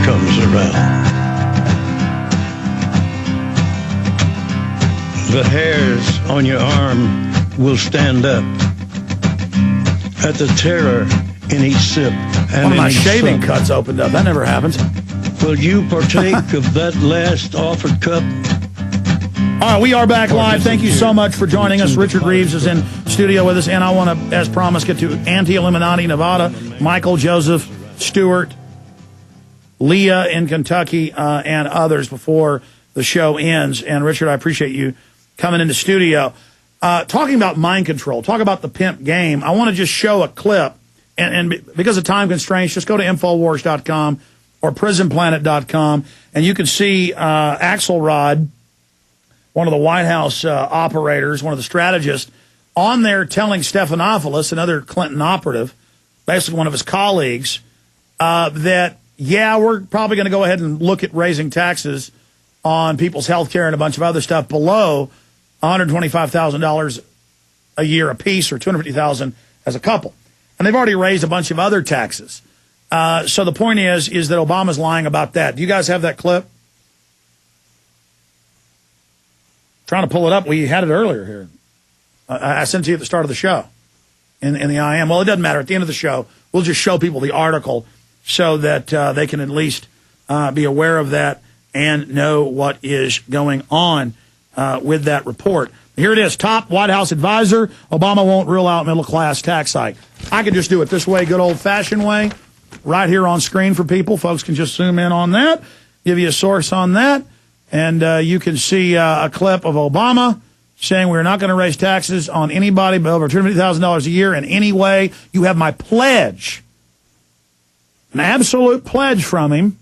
comes around. The hairs on your arm will stand up at the terror in each sip. And one of my shaving sup. cuts opened up. That never happens. Will you partake of that last offered cup? All right, we are back live. Thank you so much for joining us. Richard Reeves is in studio with us, and I want to, as promised, get to Anti-Illuminati, Nevada, Michael, Joseph, Stewart, Leah in Kentucky, and others before the show ends. And, Richard, I appreciate you coming into studio. Talking about mind control, talk about the pimp game, I want to just show a clip, and because of time constraints, just go to Infowars.com or PrisonPlanet.com, and you can see Axelrod, one of the White House operators, one of the strategists, on there telling Stephanopoulos, another Clinton operative, basically one of his colleagues, that, yeah, we're probably going to go ahead and look at raising taxes on people's health care and a bunch of other stuff below $125,000 a year apiece, or $250,000 as a couple. And they've already raised a bunch of other taxes. So the point is that Obama's lying about that. Do you guys have that clip? Trying to pull it up. We had it earlier here. I sent it to you at the start of the show in the IM. Well, it doesn't matter. At the end of the show, we'll just show people the article so that they can at least be aware of that and know what is going on with that report. Here it is. Top White House advisor, Obama won't rule out middle-class tax hike. I can just do it this way, good old-fashioned way, right here on screen for people. Folks can just zoom in on that, give you a source on that. And you can see a clip of Obama saying we're not going to raise taxes on anybody but over $250,000 a year in any way. You have my pledge, an absolute pledge from him.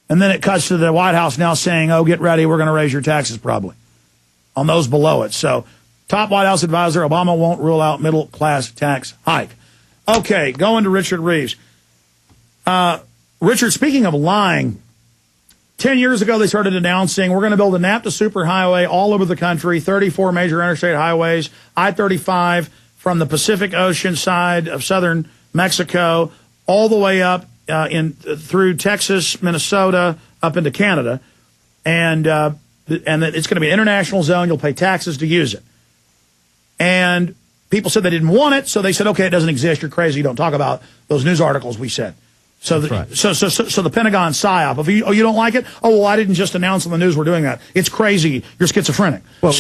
And then it cuts to the White House now saying, oh, get ready, we're going to raise your taxes probably on those below it. So top White House advisor, Obama won't rule out middle-class tax hike. Okay, going to Richard Reeves. Richard, speaking of lying, 10 years ago, they started announcing we're going to build a NAFTA superhighway all over the country, 34 major interstate highways, I-35 from the Pacific Ocean side of southern Mexico all the way up through Texas, Minnesota, up into Canada. And it's going to be an international zone. You'll pay taxes to use it. And people said they didn't want it, so they said, okay, it doesn't exist. You're crazy. You don't talk about those news articles we said. So the Pentagon psyop. If you don't like it, oh, well, I didn't just announce on the news we're doing that. It's crazy. You're schizophrenic. Well,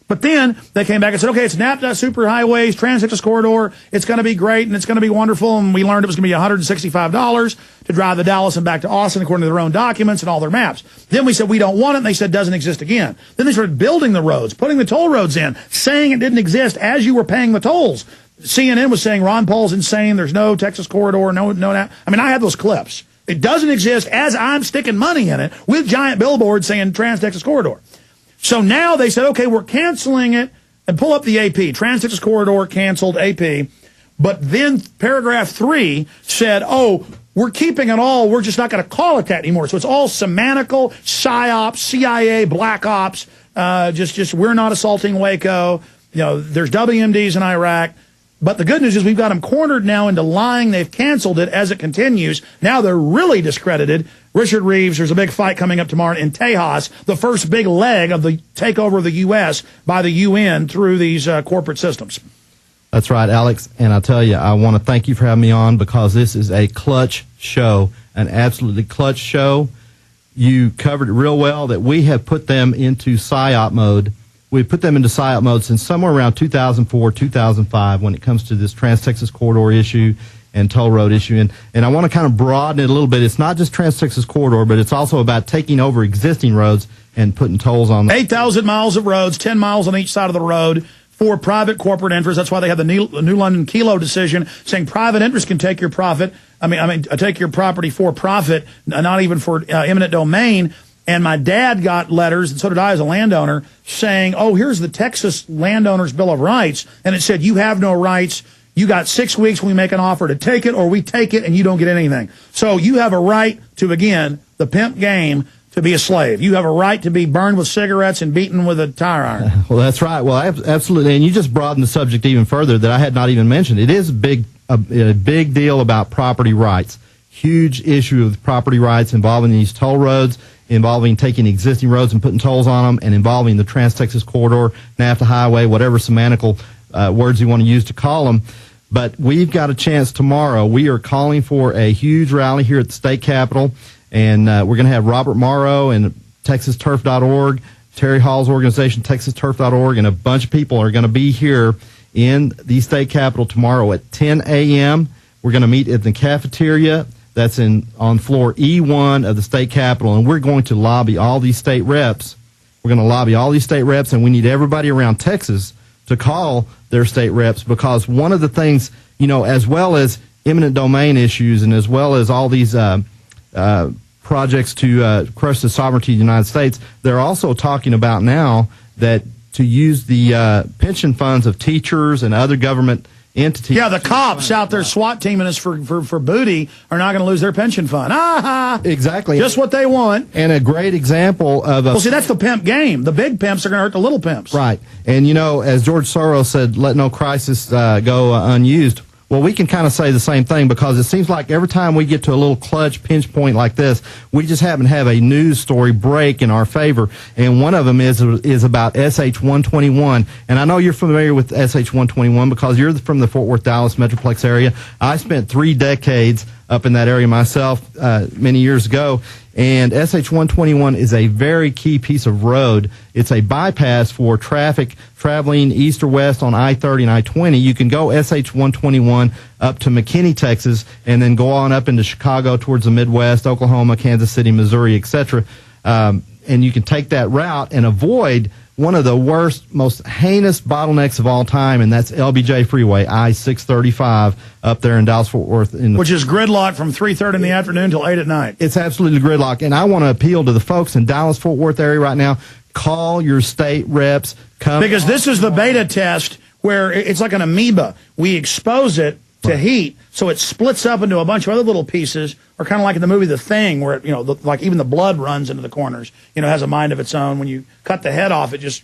but then they came back and said, okay, it's NAFTA, superhighways, Trans-Texas corridor. It's going to be great and it's going to be wonderful. And we learned it was going to be $165 to drive to Dallas and back to Austin according to their own documents and all their maps. Then we said we don't want it, and they said it doesn't exist again. Then they started building the roads, putting the toll roads in, saying it didn't exist as you were paying the tolls. CNN was saying Ron Paul's insane. There's no Texas corridor. No. I mean, I had those clips. It doesn't exist as I'm sticking money in it with giant billboards saying Trans-Texas corridor. So now they said, okay, we're canceling it, and pull up the AP. Trans-Texas corridor canceled AP. But then paragraph 3 said, oh, we're keeping it all. We're just not going to call it that anymore. So it's all semantical, psyops, CIA, black ops. Just we're not assaulting Waco. You know, there's WMDs in Iraq. But the good news is we've got them cornered now into lying. They've canceled it as it continues. Now they're really discredited. Richard Reeves, there's a big fight coming up tomorrow in Tejas, the first big leg of the takeover of the U.S. by the UN through these corporate systems. That's right, Alex. And I tell you, I want to thank you for having me on because this is a clutch show, an absolutely clutch show. You covered it real well that we have put them into PSYOP mode. We've put them into PSYOP mode since somewhere around 2004, 2005 when it comes to this Trans-Texas corridor issue and toll road issue. And I want to kind of broaden it a little bit. It's not just Trans-Texas corridor, but it's also about taking over existing roads and putting tolls on them. 8,000 miles of roads, 10 miles on each side of the road for private corporate interests. That's why they have the New London Kilo decision saying private interests can take your profit. Take your property for profit, not even for eminent domain. And my dad got letters, and so did I as a landowner, saying, oh, here's the Texas Landowner's Bill of Rights. And it said, you have no rights. You got 6 weeks when we make an offer to take it, or we take it and you don't get anything. So you have a right to, again, the pimp game, to be a slave. You have a right to be burned with cigarettes and beaten with a tire iron. Well, that's right. Well, absolutely. And you just broadened the subject even further that I had not even mentioned. It is a big deal about property rights. huge issue of property rights involving these toll roads, involving taking existing roads and putting tolls on them, and involving the Trans-Texas Corridor, NAFTA Highway, whatever semantical words you want to use to call them. But we've got a chance tomorrow. We are calling for a huge rally here at the state capitol, and we're going to have Robert Morrow and TexasTurf.org, Terry Hall's organization, TexasTurf.org, and a bunch of people are going to be here in the state capitol tomorrow at 10 a.m. We're going to meet at the cafeteria that's on floor E1 of the state capitol, and we're going to lobby all these state reps. We're going to lobby all these state reps, and we need everybody around Texas to call their state reps, because one of the things, as well as eminent domain issues and as well as all these projects to crush the sovereignty of the United States, they're also talking about now that to use the pension funds of teachers and other government entities. Yeah, the cops out there SWAT teaming us for booty are not going to lose their pension fund. Exactly. Just what they want. And a great example of well, see, that's the pimp game. The big pimps are going to hurt the little pimps. Right. And, as George Soros said, let no crisis go unused. Well, we can kind of say the same thing, because it seems like every time we get to a little clutch pinch point like this, we just happen to have a news story break in our favor. And one of them is about SH-121. And I know you're familiar with SH-121 because you're from the Fort Worth, Dallas Metroplex area. I spent 3 decades up in that area myself many years ago. And SH-121 is a very key piece of road. It's a bypass for traffic traveling east or west on I-30 and I-20. You can go SH-121 up to McKinney, Texas, and then go on up into Chicago towards the Midwest, Oklahoma, Kansas City, Missouri, etc. And you can take that route and avoid one of the worst, most heinous bottlenecks of all time, and that's LBJ Freeway, I-635, up there in Dallas-Fort Worth. Which is gridlock from 3:30 in the afternoon till 8 at night. It's absolutely gridlock, and I want to appeal to the folks in Dallas-Fort Worth area right now. Call your state reps. Come because this is the beta test where it's like an amoeba. We expose it to heat, so it splits up into a bunch of other little pieces, or kind of like in the movie The Thing, where like even the blood runs into the corners. Has a mind of its own. When you cut the head off, it just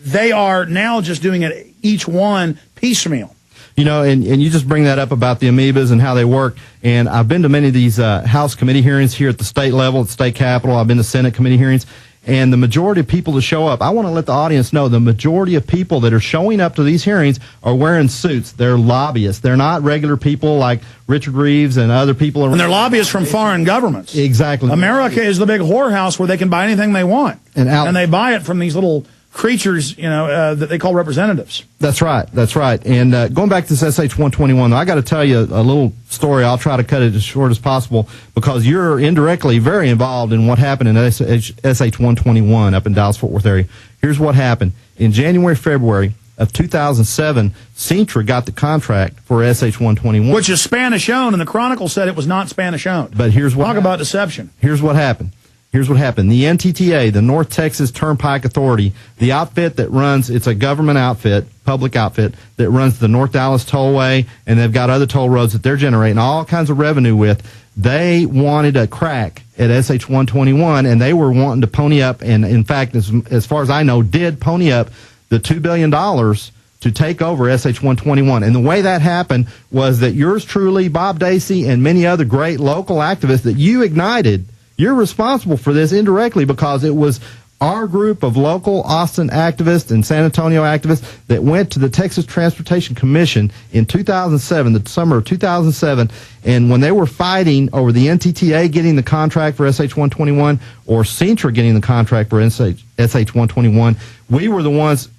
they are now just doing it each one piecemeal. And you just bring that up about the amoebas and how they work. And I've been to many of these House committee hearings here at the state level, at the state capitol. I've been to Senate committee hearings. And the majority of people that show up, I want to let the audience know, the majority of people that are showing up to these hearings are wearing suits. They're lobbyists. They're not regular people like Richard Reeves and other people. And they're lobbyists from foreign governments. Exactly. America is the big whorehouse where they can buy anything they want. And they buy it from these little creatures, that they call representatives. That's right. That's right. And going back to this SH-121, I got to tell you a little story. I'll try to cut it as short as possible, because you're indirectly very involved in what happened in SH-121 up in Dallas-Fort Worth area. Here's what happened. In January, February of 2007, Sintra got the contract for SH-121. Which is Spanish-owned, and the Chronicle said it was not Spanish-owned. But here's what Talk about deception. Here's what happened. Here's what happened. The NTTA, the North Texas Turnpike Authority, the outfit that runs, it's a government outfit, public outfit, that runs the North Dallas Tollway, and they've got other toll roads that they're generating all kinds of revenue with. They wanted a crack at SH-121, and they were wanting to pony up, and in fact, as far as I know, did pony up the $2 billion to take over SH-121. And the way that happened was that yours truly, Bob Dacey, and many other great local activists that you ignited, you're responsible for this indirectly, because it was our group of local Austin activists and San Antonio activists that went to the Texas Transportation Commission in 2007, the summer of 2007, and when they were fighting over the NTTA getting the contract for SH-121 or Sintra getting the contract for SH-121, we were the ones,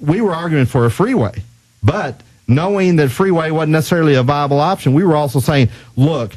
we were arguing for a freeway. But knowing that freeway wasn't necessarily a viable option, we were also saying, look,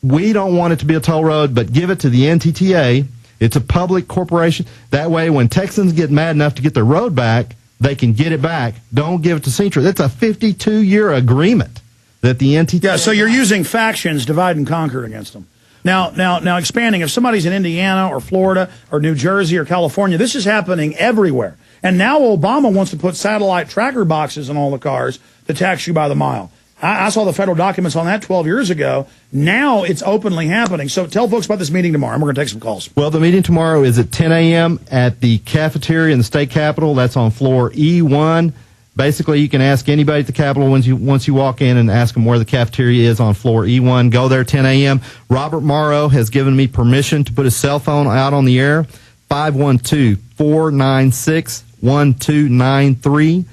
we don't want it to be a toll road, but give it to the NTTA. It's a public corporation. That way, when Texans get mad enough to get their road back, they can get it back. Don't give it to Sintra. That's a 52-year agreement that the NTTA... Yeah, so you're using factions, divide and conquer against them. Now, expanding, if somebody's in Indiana or Florida or New Jersey or California, this is happening everywhere. And now Obama wants to put satellite tracker boxes in all the cars to tax you by the mile. I saw the federal documents on that 12 years ago. Now it's openly happening. So tell folks about this meeting tomorrow, and we're going to take some calls. Well, the meeting tomorrow is at 10 a.m. at the cafeteria in the state capitol. That's on floor E1. Basically, you can ask anybody at the Capitol once you walk in and ask them where the cafeteria is on floor E1. Go there 10 a.m. Robert Morrow has given me permission to put his cell phone out on the air, 512-496-1293,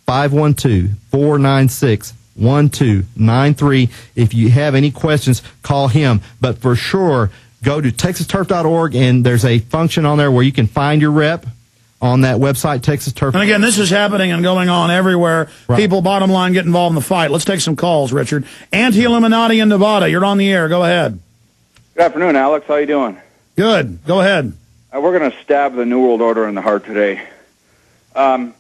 512-496-1293. If you have any questions, call him. But for sure, go to TexasTurf.org, and there's a function on there where you can find your rep on that website, Texas Turf. And again, this is happening and going on everywhere. Right. People, bottom line, get involved in the fight. Let's take some calls, Richard. Anti-Illuminati in Nevada. You're on the air. Go ahead. Good afternoon, Alex. How you doing? Good. Go ahead. We're going to stab the New World Order in the heart today. In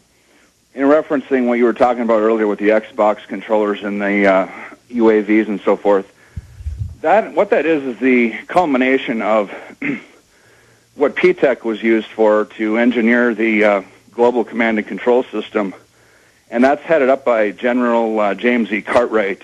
referencing what you were talking about earlier with the Xbox controllers and the UAVs and so forth, what that is the culmination of what P-TECH was used for to engineer the global command and control system, and that's headed up by General James E. Cartwright.